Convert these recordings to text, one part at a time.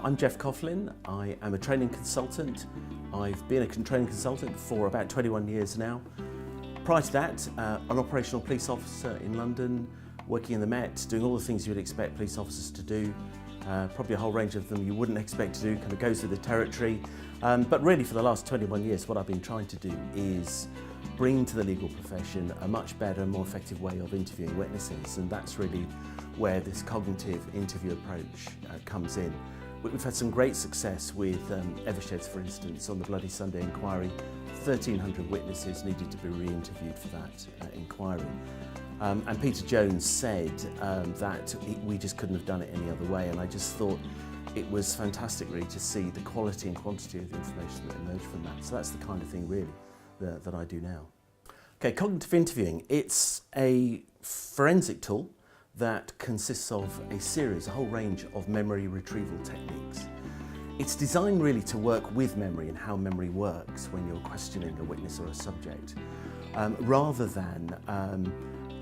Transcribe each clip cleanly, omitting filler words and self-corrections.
I'm Geoff Coughlin. I am a training consultant. I've been a training consultant for about 21 years now. Prior to that, an operational police officer in London, working in the Met, doing all the things you would expect police officers to do. Probably a whole range of them you wouldn't expect to do, kind of goes with the territory. But really for the last 21 years, what I've been trying to do is bring to the legal profession a much better and more effective way of interviewing witnesses, and that's really where this cognitive interview approach comes in. We've had some great success with Eversheds, for instance, on the Bloody Sunday inquiry. 1,300 witnesses needed to be re-interviewed for that inquiry. And Peter Jones said that we just couldn't have done it any other way, and I just thought it was fantastic really to see the quality and quantity of the information that emerged from that. So that's the kind of thing really that I do now. Okay, cognitive interviewing, it's a forensic tool that consists of a whole range of memory retrieval techniques. It's designed really to work with memory and how memory works when you're questioning a witness or a subject, rather than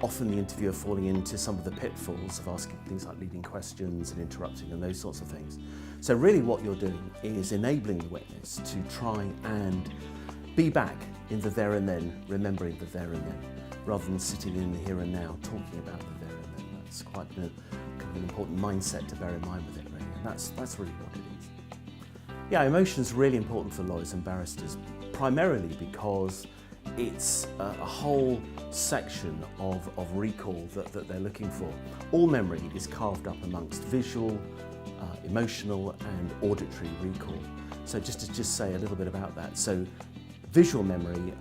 often the interviewer falling into some of the pitfalls of asking things like leading questions and interrupting and those sorts of things. So really what you're doing is enabling the witness to try and be back in the there and then, remembering the there and then, rather than sitting in the here and now, talking about the there and then. That's quite kind of an important mindset to bear in mind with it, really, and that's really what it is. Yeah, emotion's really important for lawyers and barristers, primarily because it's a whole section of recall that they're looking for. All memory is carved up amongst visual, emotional and auditory recall. So just to say a little bit about that. So visual memory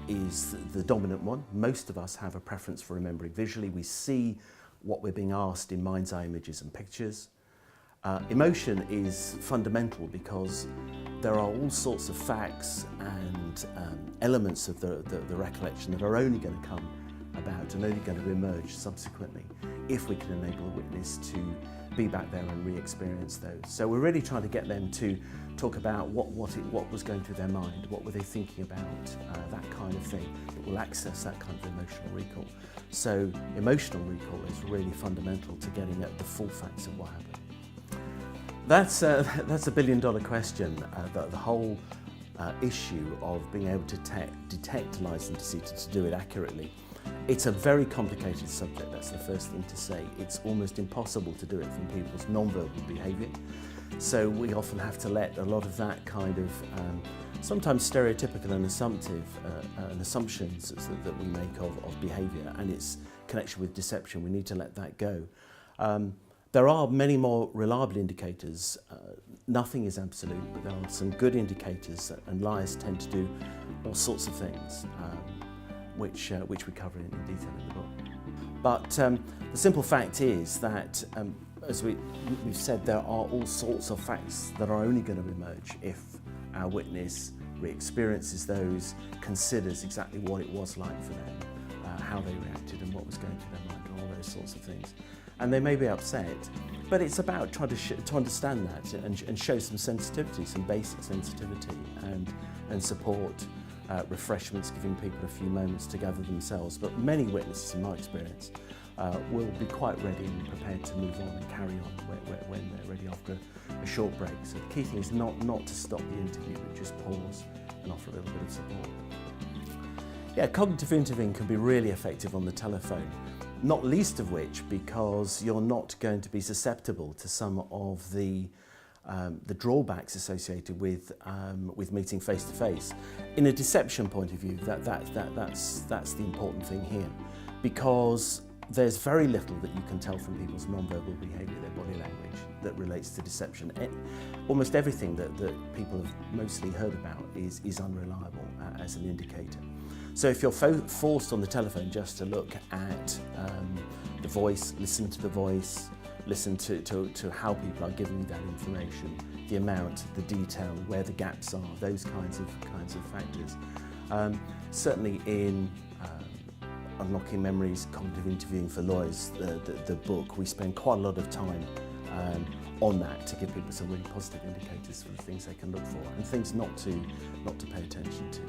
is the dominant one. Most of us have a preference for remembering visually. We see what we're being asked in mind's eye images and pictures. Emotion is fundamental because there are all sorts of facts and elements of the recollection that are only going to come about and only going to emerge subsequently if we can enable a witness to be back there and re-experience those. So we're really trying to get them to talk about what was going through their mind, what were they thinking about, that kind of thing. It will access that kind of emotional recall. So emotional recall is really fundamental to getting at the full facts of what happened. That's a billion-dollar question, the whole issue of being able to detect lies and deceit, to do it accurately. It's a very complicated subject, that's the first thing to say. It's almost impossible to do it from people's non-verbal behaviour. So we often have to let a lot of that kind of sometimes stereotypical and assumptive assumptions that we make of behaviour and its connection with deception, we need to let that go. There are many more reliable indicators. Nothing is absolute, but there are some good indicators, and liars tend to do all sorts of things, which we cover in detail in the book. But the simple fact is that, as we've said, there are all sorts of facts that are only going to emerge if our witness re-experiences those, considers exactly what it was like for them, how they reacted and what was going through their mind and all those sorts of things. And they may be upset, but it's about trying to understand that and show some sensitivity, some basic sensitivity, and support refreshments, giving people a few moments to gather themselves. But many witnesses, in my experience, will be quite ready and prepared to move on and carry on when they're ready after a short break. So the key thing is not to stop the interview, but just pause and offer a little bit of support. Yeah, cognitive interviewing can be really effective on the telephone. Not least of which because you're not going to be susceptible to some of the drawbacks associated with meeting face to face. In a deception point of view, that's the important thing here, because there's very little that you can tell from people's non-verbal behaviour, their body language, that relates to deception. Almost everything that people have mostly heard about is unreliable as an indicator. So if you're forced on the telephone just to look at the voice, listen to the voice, listen to how people are giving you that information, the amount, the detail, where the gaps are, those kinds of factors. Certainly in Unlocking Memories, Cognitive Interviewing for Lawyers, the book, we spend quite a lot of time on that to give people some really positive indicators for the things they can look for and things not to pay attention to.